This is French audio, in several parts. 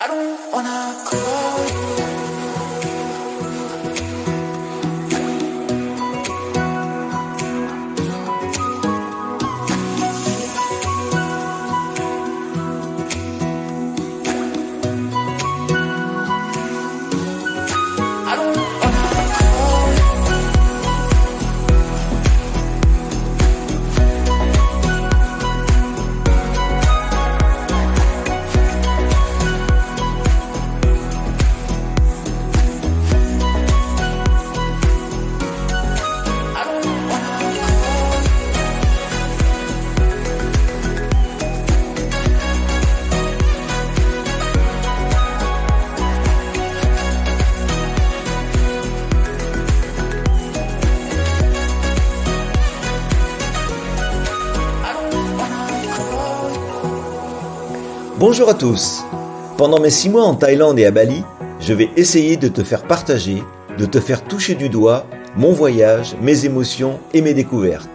don't wanna call you. Bonjour à tous. Pendant mes 6 mois en Thaïlande et à Bali, je vais essayer de te faire partager, de te faire toucher du doigt mon voyage, mes émotions et mes découvertes.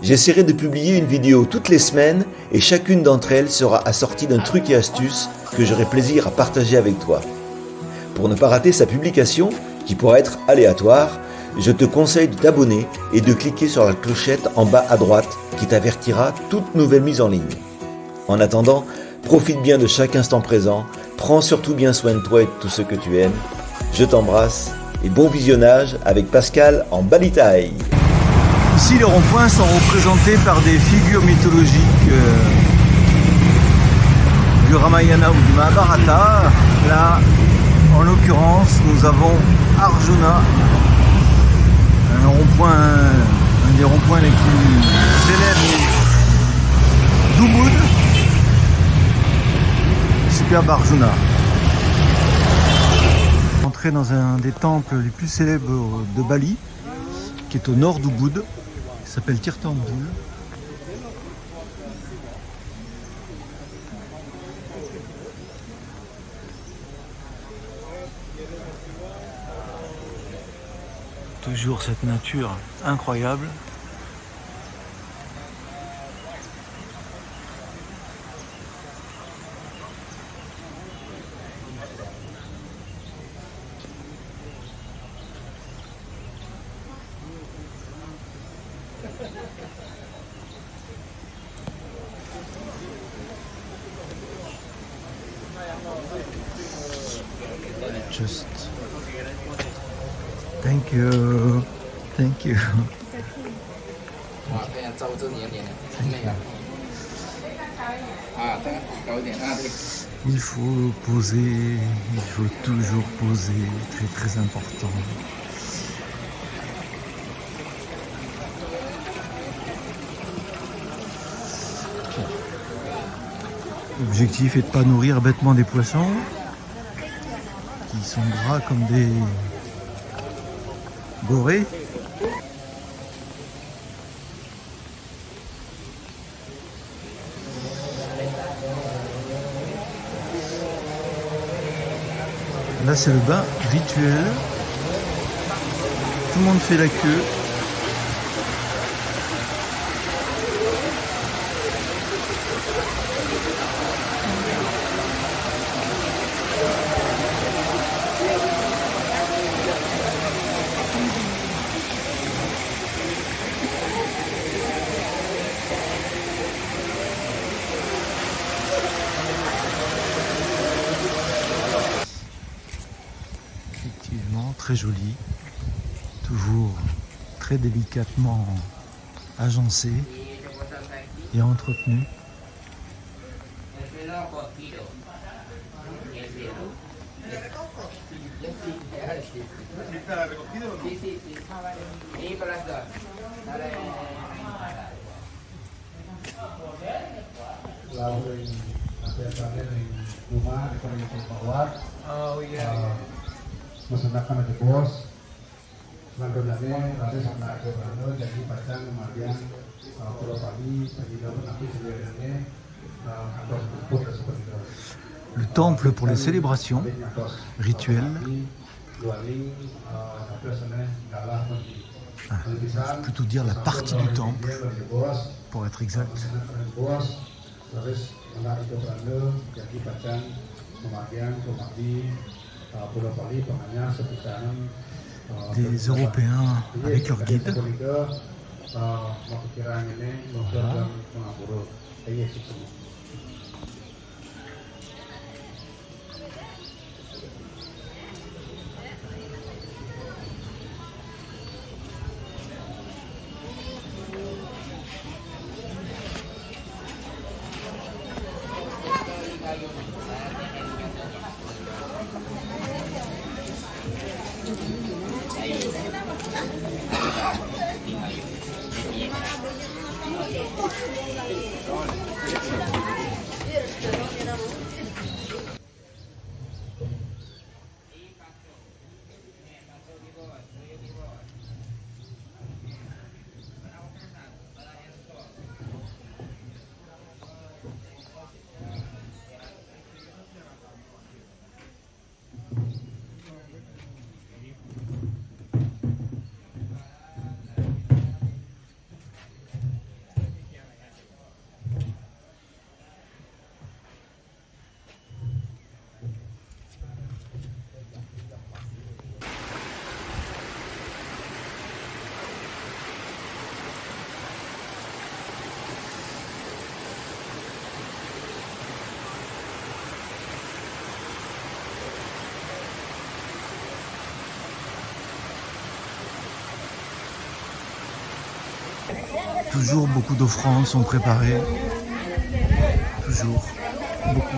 J'essaierai de publier une vidéo toutes les semaines et chacune d'entre elles sera assortie d'un truc et astuce que j'aurai plaisir à partager avec toi. Pour ne pas rater sa publication, qui pourra être aléatoire, je te conseille de t'abonner et de cliquer sur la clochette en bas à droite qui t'avertira toute nouvelle mise en ligne. En attendant, profite bien de chaque instant présent, prends surtout bien soin de toi et de tous ceux que tu aimes. Je t'embrasse et bon visionnage avec Pascal en Bali Thaï. Ici, les ronds-points sont représentés par des figures mythologiques du Ramayana ou du Mahabharata. Là, en l'occurrence, nous avons Arjuna, un des ronds-points les plus célèbres d'Ubud. Superbe Arjuna. Entrer dans un des temples les plus célèbres de Bali, qui est au nord d'Ubud, qui s'appelle Tirthanpul. Toujours cette nature incroyable. Just thank you. Il faut poser, il faut toujours poser, très important. L'objectif est de ne pas nourrir bêtement des poissons qui sont gras comme des gorées. Là, c'est le bain rituel. Tout le monde fait la queue. Très joli, toujours très délicatement agencé et entretenu. Melaksanakan aja bos, landonannya nanti sama aja Brando, jadi pacar kemudian Pulau Bali, bagi daun nanti sebenarnya kantor pupuk dan seperti itu. Le temple pour les célébrations rituelles. Plutôt dire la partie du temple, pour être exact. kemudian Pemadi, Pulau Bali, penanya sepisanan Des Européens avec leur guide. Voilà. Toujours beaucoup d'offrandes sont préparées. Toujours. Beaucoup.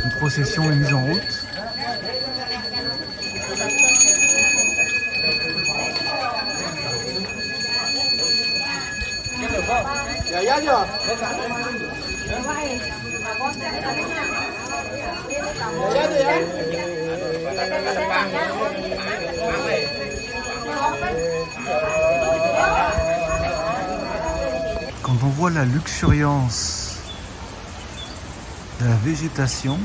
Une procession est mise en route. Quand on voit la luxuriance de la végétation,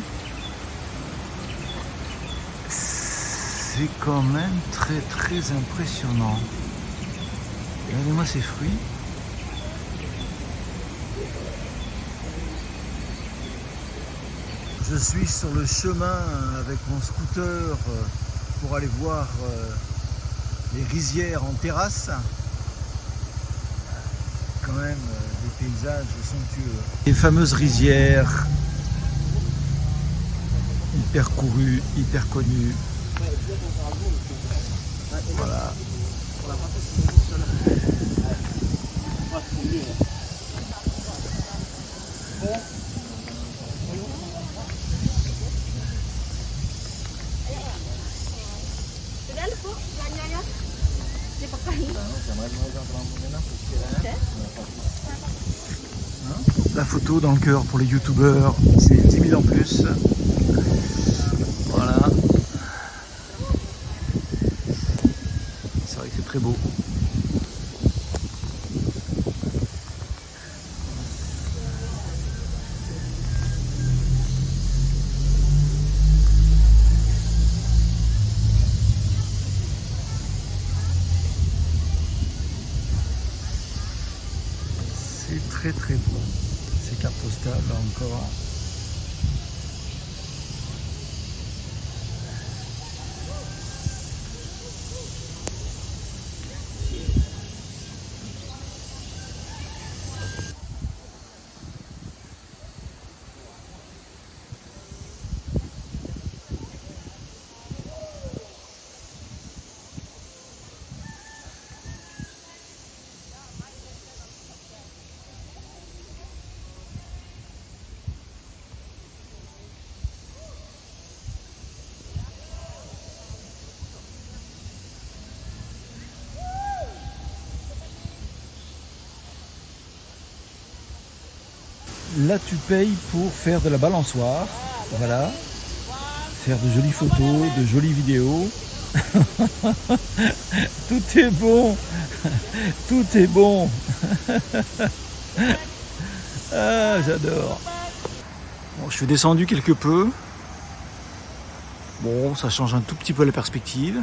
c'est quand même très très impressionnant. Regardez-moi ces fruits. Je suis sur le chemin avec mon scooter pour aller voir les rizières en terrasse. Quand même des paysages somptueux. Les fameuses rizières, hyper courues, hyper connues. Voilà. La photo dans le cœur pour les youtubeurs, c'est 10 000 en plus. Voilà. C'est vrai que c'est très beau. C'est très très beau. Ces cartes postales là encore. Là, tu payes pour faire de la balançoire. Voilà. Faire de jolies photos, de jolies vidéos. Tout est bon. Tout est bon. Ah, j'adore. Bon, je suis descendu quelque peu. Bon, ça change un tout petit peu la perspective.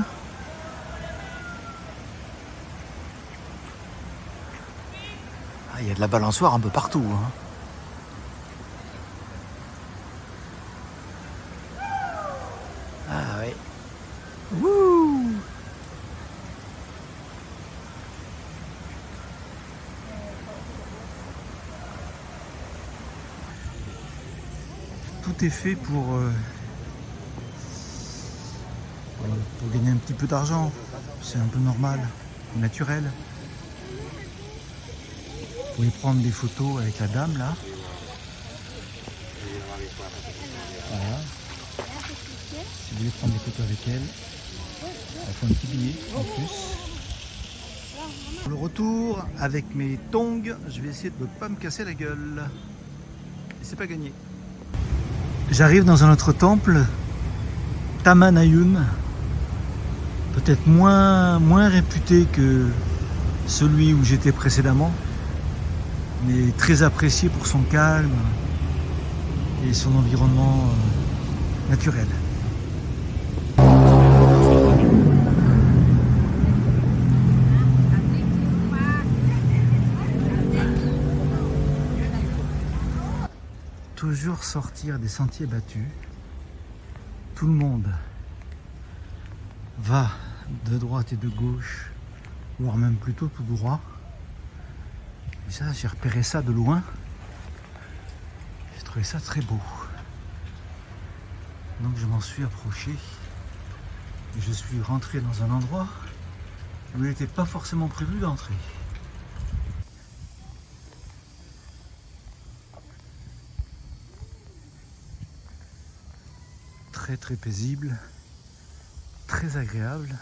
Ah, il y a de la balançoire un peu partout, hein. Ah oui. Wouh! Tout est fait pour gagner un petit peu d'argent. C'est un peu normal, naturel. Vous pouvez prendre des photos avec la dame là. Voilà. Si vous voulez prendre des photos avec elle, il faut un petit billet en plus. Pour le retour, avec mes tongs, je vais essayer de ne pas me casser la gueule. Et c'est pas gagné. J'arrive dans un autre temple, Tamanayun, peut-être moins réputé que celui où j'étais précédemment, mais très apprécié pour son calme et son environnement naturel. Toujours sortir des sentiers battus. Tout le monde va de droite et de gauche, voire même plutôt tout droit. Et ça, j'ai repéré ça de loin. J'ai trouvé ça très beau. Donc je m'en suis approché. Et je suis rentré dans un endroit où il n'était pas forcément prévu d'entrer. Très très paisible, très agréable.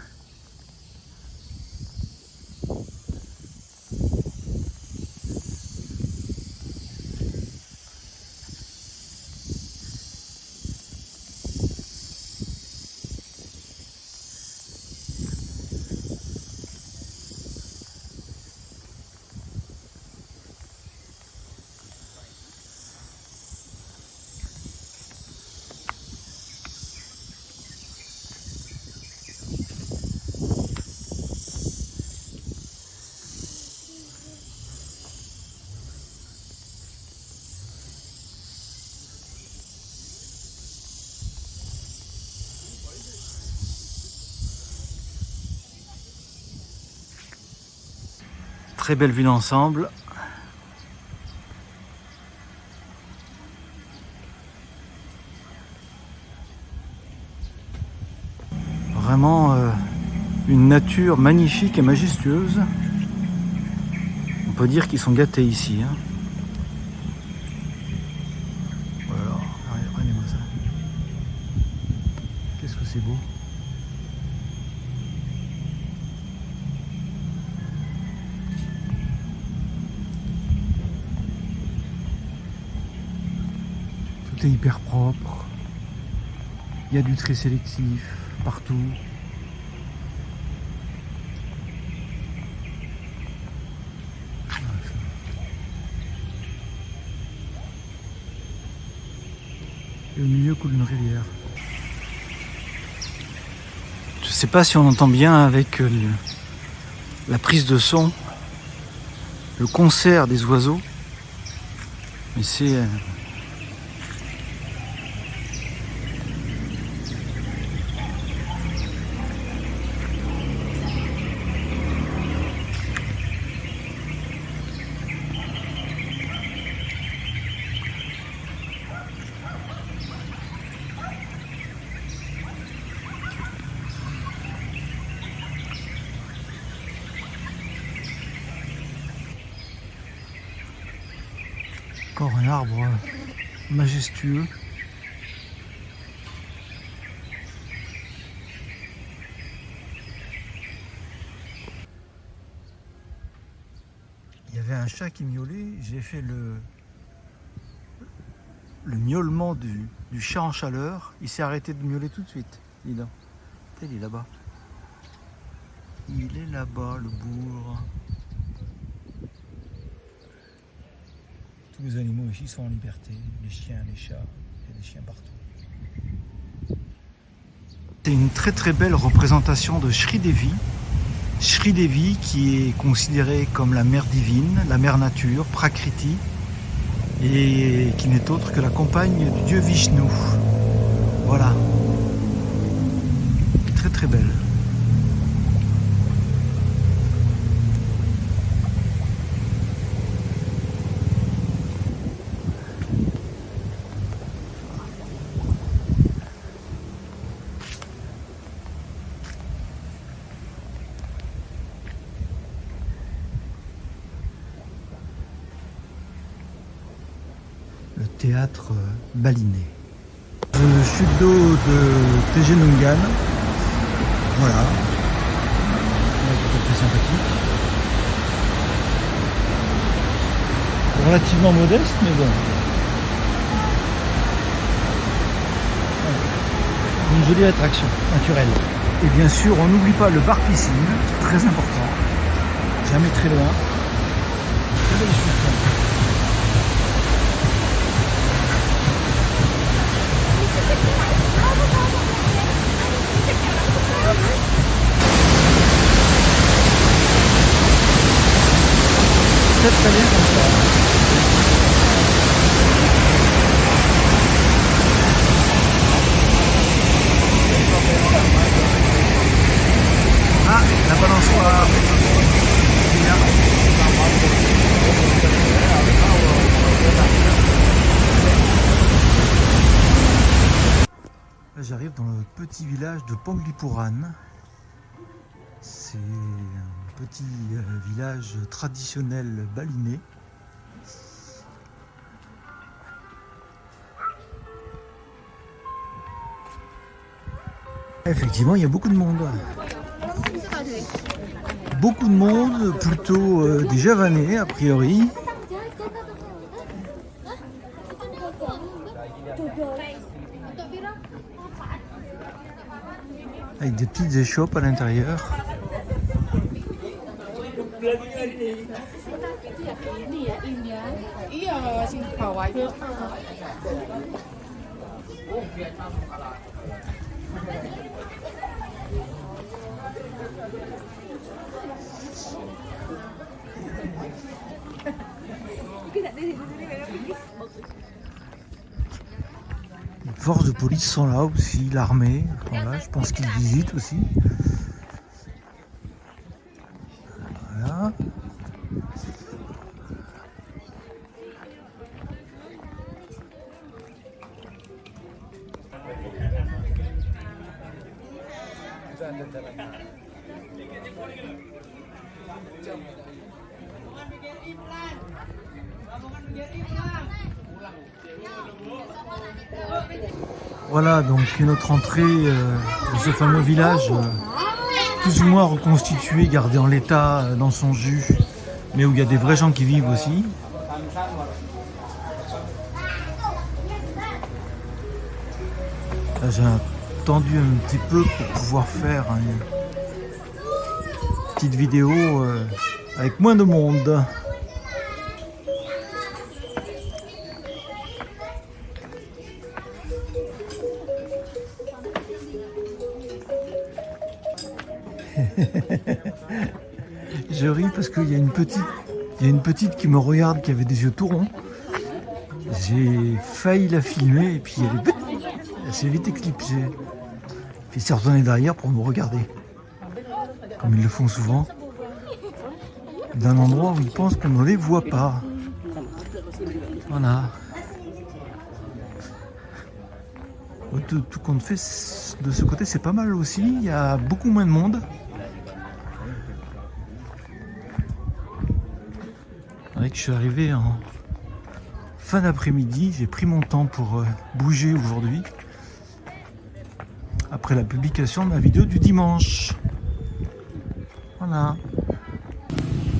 Très belle vue d'ensemble. Vraiment une nature magnifique et majestueuse. On peut dire qu'ils sont gâtés ici, hein. Voilà, regardez-moi ça. Qu'est-ce que c'est beau. Tout est hyper propre. Il y a du tri sélectif partout. Et au milieu coule une rivière. Je ne sais pas si on entend bien avec la prise de son, le concert des oiseaux, mais c'est encore un arbre majestueux. Il y avait un chat qui miaulait, j'ai fait le miaulement du chat en chaleur. Il s'est arrêté de miauler tout de suite. Il est là-bas. Il est là-bas, le bourg. Tous les animaux ici sont en liberté, les chiens, les chats, il y a des chiens partout. C'est une très très belle représentation de Sri Devi. Sri Devi qui est considérée comme la mère divine, la mère nature, Prakriti, et qui n'est autre que la compagne du dieu Vishnu. Voilà. Très très belle. Le théâtre balinais. Chute d'eau de Tejenungan. Voilà. C'est très sympathique. Relativement modeste, mais bon. Une jolie attraction naturelle. Et bien sûr, on n'oublie pas le bar piscine, très important. Jamais très loin. Très belle excursion. Très très bien comme ça. Ah, la balançoire. C'est bien. Là, j'arrive dans le petit village de Panglipuran. C'est un petit village traditionnel balinais. Effectivement, il y a beaucoup de monde. Beaucoup de monde, plutôt des Javanais a priori. Avec des petites échoppes à l'intérieur. Les forces de police sont là aussi, l'armée, voilà, je pense qu'ils visitent aussi. Voilà. Voilà donc notre entrée de ce fameux village plus ou moins reconstitué, gardé en l'état dans son jus, mais où il y a des vrais gens qui vivent aussi. Là, j'ai attendu un petit peu pour pouvoir faire une petite vidéo avec moins de monde. Je ris parce qu'il y a une petite qui me regarde, qui avait des yeux tout ronds. J'ai failli la filmer et puis elle s'est vite éclipsée. Puis elle s'est retournée derrière pour me regarder, comme ils le font souvent, d'un endroit où ils pensent qu'on ne les voit pas. Voilà. Tout compte fait, de ce côté, c'est pas mal aussi. Il y a beaucoup moins de monde. C'est vrai que je suis arrivé en fin d'après-midi. J'ai pris mon temps pour bouger aujourd'hui, après la publication de ma vidéo du dimanche. Voilà.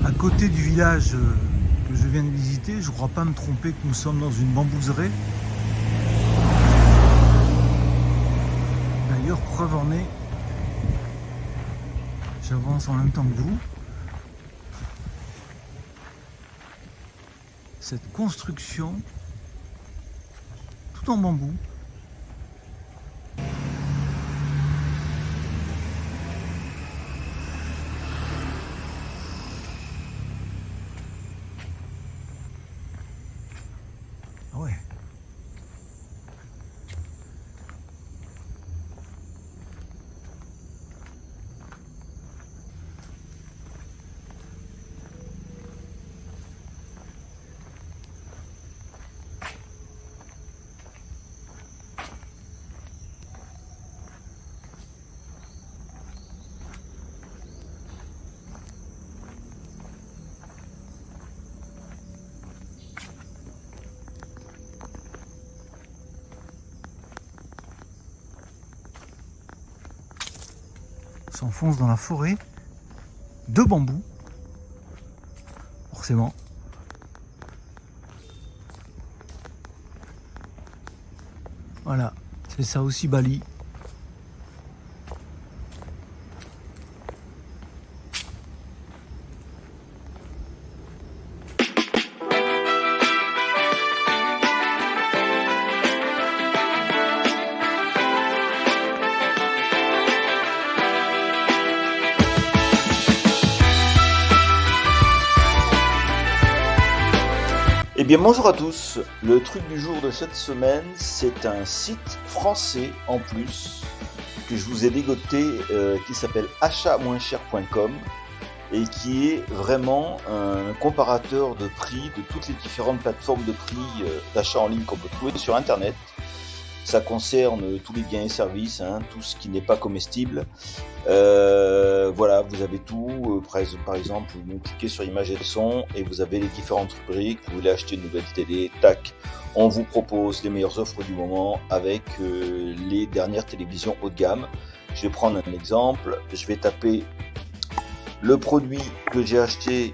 À côté du village que je viens de visiter, je ne crois pas me tromper que nous sommes dans une bambouserie. D'ailleurs, preuve en est, j'avance en même temps que vous. cette construction tout en bambou. Ah ouais. S'enfonce dans la forêt de bambou, forcément. Voilà, c'est ça aussi Bali. Eh bien bonjour à tous, le truc du jour de cette semaine, c'est un site français en plus que je vous ai dégoté qui s'appelle achat-moins-cher.com et qui est vraiment un comparateur de prix de toutes les différentes plateformes de prix d'achat en ligne qu'on peut trouver sur internet. Ça concerne tous les biens et services, tout ce qui n'est pas comestible. Voilà, vous avez tout. Par exemple, vous cliquez sur images et son et vous avez les différentes rubriques. Vous voulez acheter une nouvelle télé, tac. On vous propose les meilleures offres du moment avec les dernières télévisions haut de gamme. Je vais prendre un exemple. Je vais taper le produit que j'ai acheté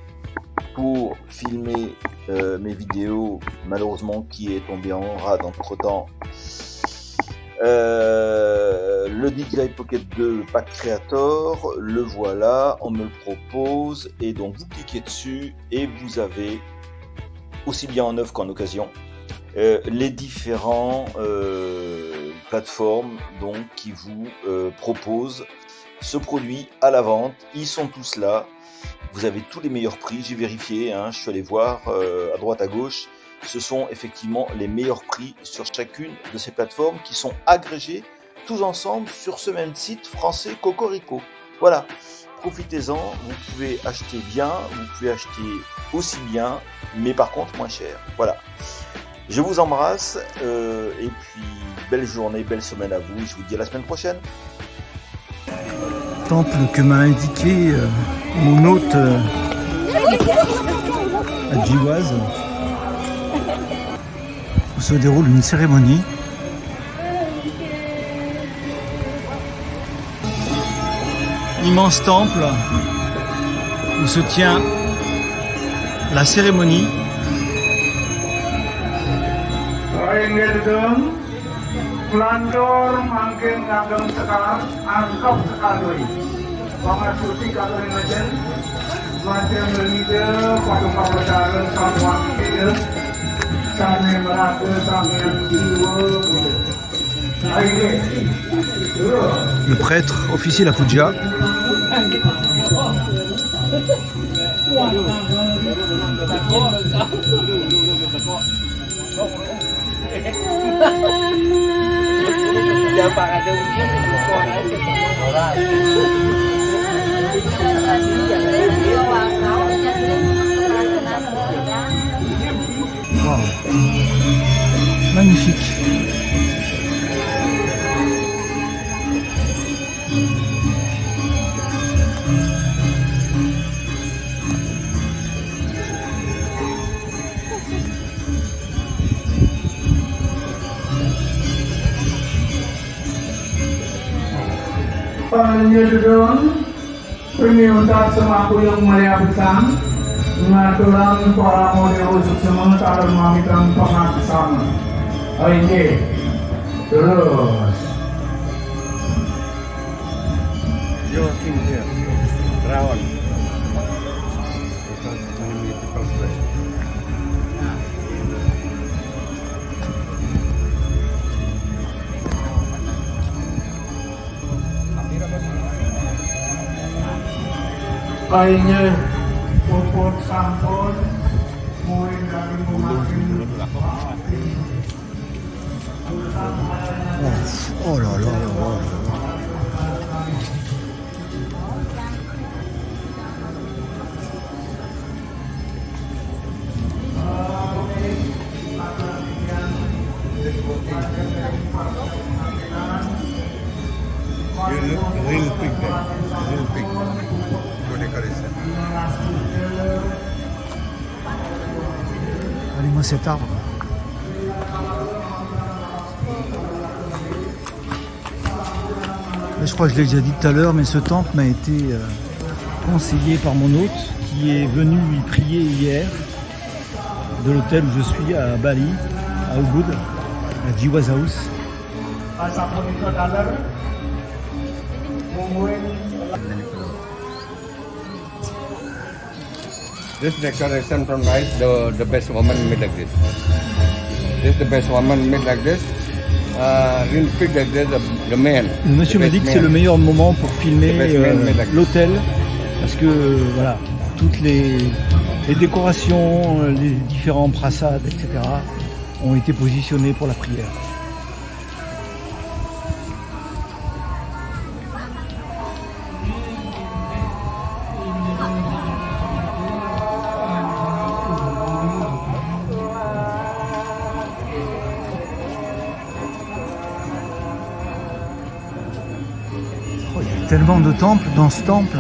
pour filmer mes vidéos, malheureusement qui est tombé en rade entre-temps. Le DJI Pocket 2 Pack Creator, le voilà, on me le propose et donc vous cliquez dessus et vous avez aussi bien en neuf qu'en occasion les différents plateformes donc qui vous proposent ce produit à la vente. Ils sont tous là, vous avez tous les meilleurs prix, j'ai vérifié, je suis allé voir à droite à gauche. Ce sont effectivement les meilleurs prix sur chacune de ces plateformes qui sont agrégées tous ensemble sur ce même site français Cocorico. Voilà, profitez-en, vous pouvez acheter bien, vous pouvez acheter aussi bien, mais par contre moins cher. Voilà, je vous embrasse et puis belle journée, belle semaine à vous, je vous dis à la semaine prochaine. Temple que m'a indiqué mon hôte Adjiwaz, où se déroule une cérémonie. Immense temple où se tient la cérémonie. Le prêtre officie la puja. Wow. Magnifique. Penyedon penyutat semaku yang mulia besar mengaturan para model semua calon mamitan pengaksam. Oke, terus. Joaquin here, Rawan. Baiknya puput sampun muin dari mumakin Oh là là là là. You look real big there. Real big. Good decoration. Allez-moi cet arbre. Là, je crois que je l'ai déjà dit tout à l'heure, mais ce temple m'a été conseillé par mon hôte qui est venu y prier hier de l'hôtel où je suis à Bali, à Ubud, à Jiwas House. sampun itu dalar mungkin This decoration from right, the best woman made like this. This the best woman made like this. Real big like this, the man. Le monsieur m'a dit que c'est le meilleur moment pour filmer l'hôtel parce que voilà, toutes les décorations, les différents prassades, etc. ont été positionnés pour la prière. Oh, il y a tellement de temples dans ce temple,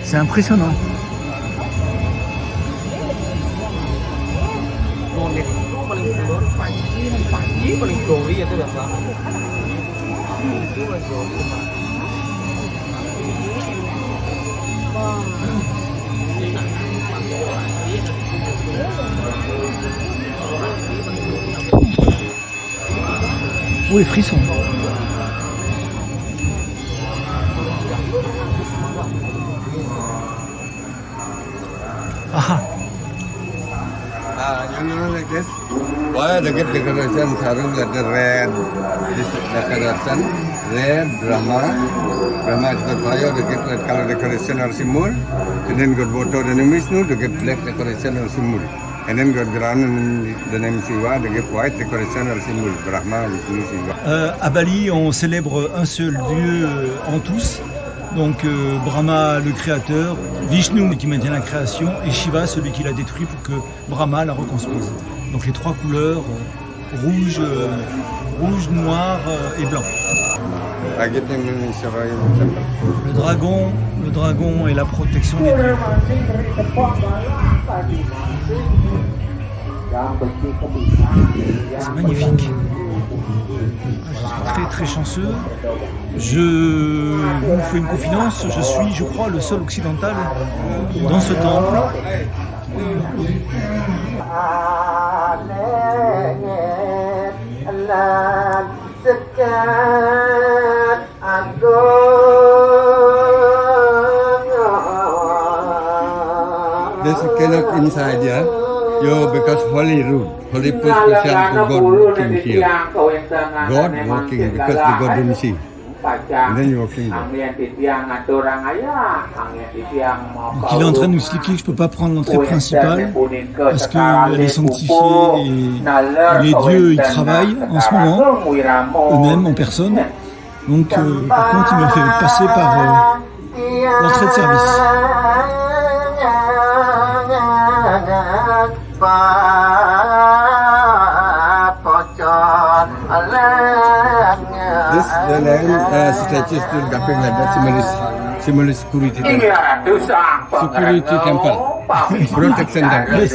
c'est impressionnant. Oh, les frissons. Ah, You know like this. Why they get decoration? Sarung like the red. This decoration, red Brahma. Brahma is the fire. They get red color decoration or symbol. And then got water the name Vishnu. They get black decoration or symbol. And then got ground and the name Shiva. They get white decoration or symbol. Brahma, Vishnu, Shiva. à Bali, on célèbre un seul Dieu en tous. Donc Brahma, le créateur, Vishnu qui maintient la création et Shiva, celui qui l'a détruit pour que Brahma la reconstruise. Donc les trois couleurs, rouge, noir et blanc. I get them in Shiva in temple. Le dragon est la protection des dieux. C'est magnifique. Je suis très chanceux. Je vous fais une confidence, je suis, je crois, le seul occidental dans ce temple. This cannot inside here. You because holy root, holy position to God working here. God working because the God don't see. And then you walking there. Donc il est en train de nous expliquer que je ne peux pas prendre l'entrée principale parce qu'elle est sanctifiée et les dieux y travaillent en ce moment, eux-mêmes en personne. Donc par contre il me fait passer par l'entrée de service. This the name statues still gapping like that symbolic security temple. Security temple. Protection temple.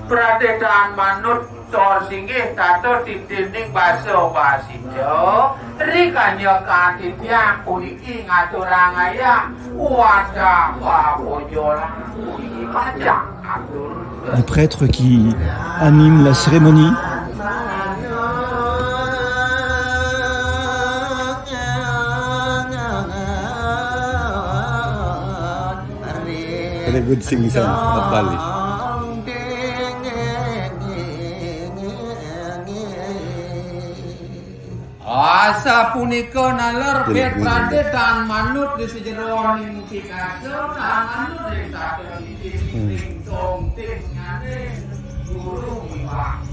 Pradedaan manut tor singgih tato titining baso basijo rikanya katityang puniki ngaturangaya wadah wapojolang puniki kajang atur. Les prêtres qui animent la cérémonie. Very good singing song of Bali. Asa punika nalar pradetan manut di sejeroning Picasso manut di satu titik tongting ngane guru iwak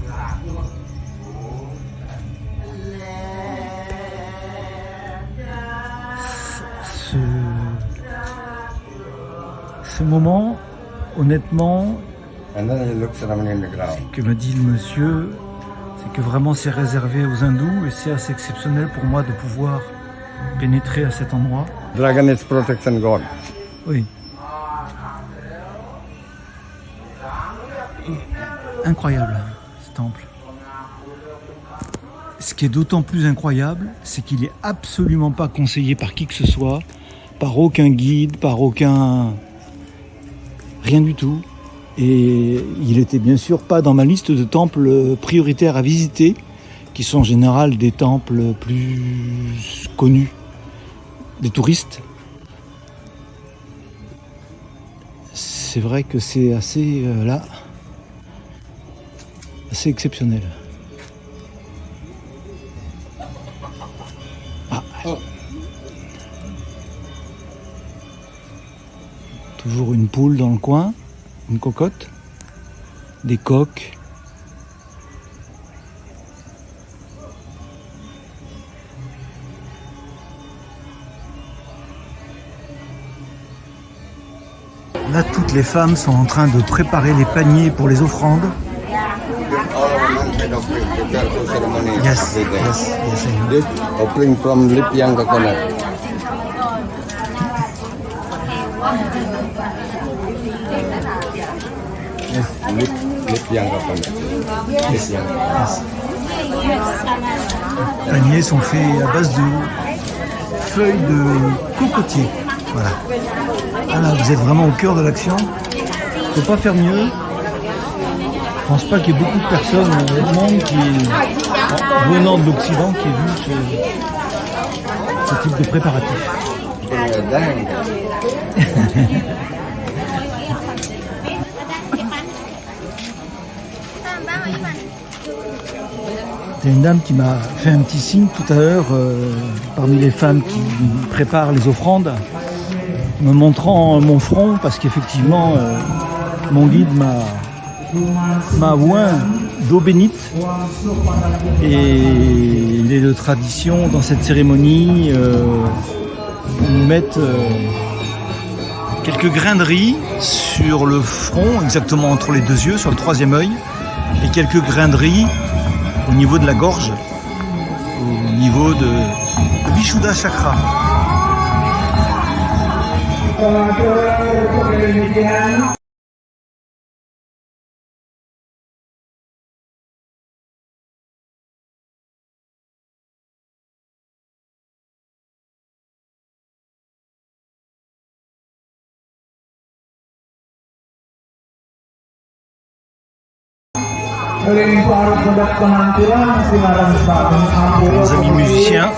Ce moment, honnêtement, And then he looks around in the ground. que me dit le monsieur, c'est que vraiment c'est réservé aux hindous et c'est assez exceptionnel pour moi de pouvoir pénétrer à cet endroit. Dragon is protection god. Oui. Incroyable, ce temple. Ce qui est d'autant plus incroyable, c'est qu'il est absolument pas conseillé par qui que ce soit, par aucun guide, par aucun... rien du tout. Et il était bien sûr pas dans ma liste de temples prioritaires à visiter, qui sont en général des temples plus connus des touristes. C'est vrai que c'est assez là, assez exceptionnel. Ah. Toujours une poule dans le coin. Une cocotte, des coques. Là, toutes les femmes sont en train de préparer les paniers pour les offrandes. Yes, yes, yes. This offering from Lip Yang coconut. Lip Yang coconut. Lip Yang. Les paniers sont faits à base de feuilles de cocotier. Voilà. Ah là, vous êtes vraiment au cœur de l'action. Il ne faut pas faire mieux. Je pense pas qu'il y ait beaucoup de personnes au monde qui, venant de l'Occident, qui aient vu ce type de préparatif. Il y a une dame qui m'a fait un petit signe tout à l'heure, parmi les femmes qui préparent les offrandes, me montrant mon front, parce qu'effectivement, mon guide m'a oint d'eau bénite. Et il est de tradition dans cette cérémonie nous mettre quelques grains de riz sur le front, exactement entre les deux yeux, sur le troisième œil, et quelques grains de riz au niveau de la gorge, au niveau de Vishuddha Chakra. Mes amis musiciens.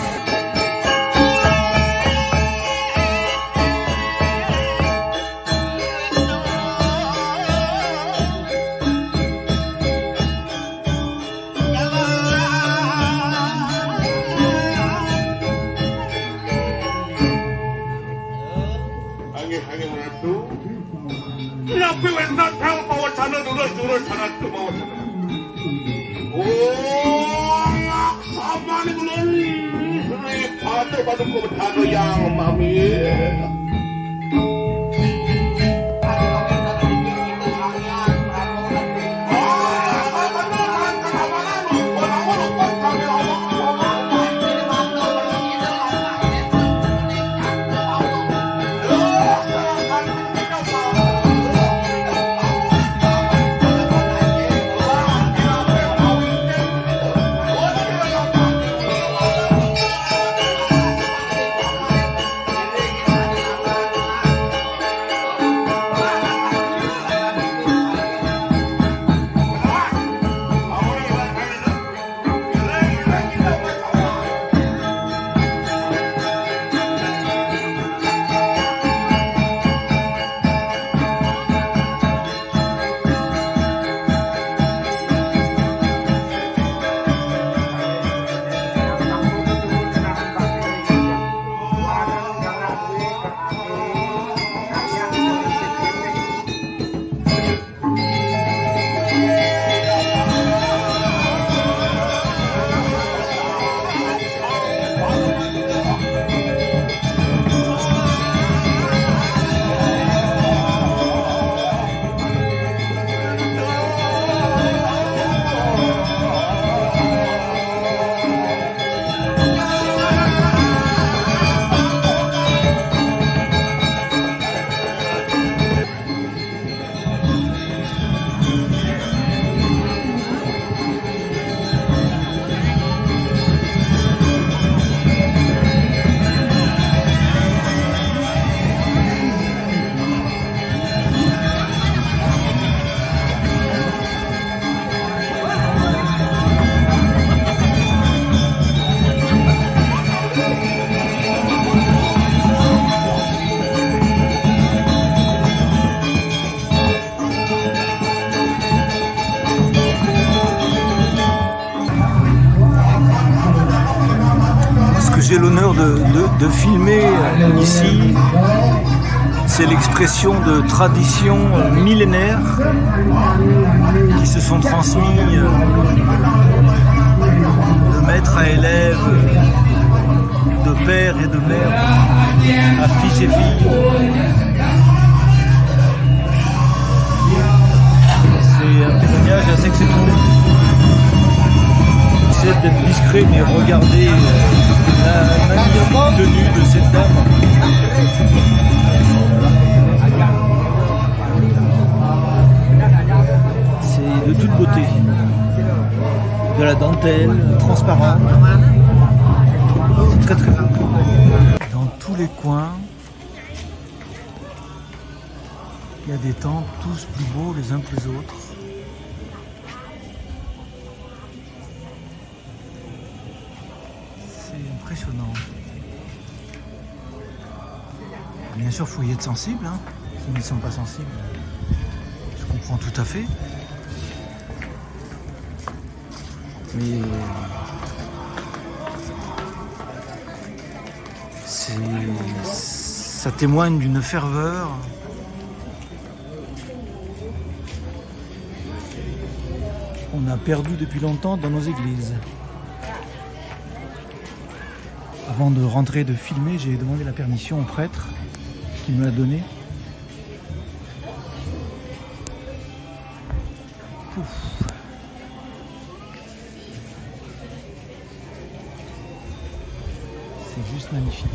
de filmer ici, c'est l'expression de traditions millénaires qui se sont transmises de maître à élève, de père et de mère à fils et filles. C'est un témoignage assez exceptionnel. J'essaie d'être discret, mais regardez la magnifique tenue de cette dame. C'est de toute beauté. De la dentelle transparente. C'est très très beau. Dans tous les coins, il y a des temples tous plus beaux les uns que les autres. C'est impressionnant. Bien sûr, il faut y être sensible. S'ils ne sont pas sensibles, je comprends tout à fait. Mais ça témoigne d'une ferveur qu'on a perdue depuis longtemps dans nos églises. Avant de rentrer de filmer, j'ai demandé la permission au prêtre qui me l'a donnée. C'est juste magnifique.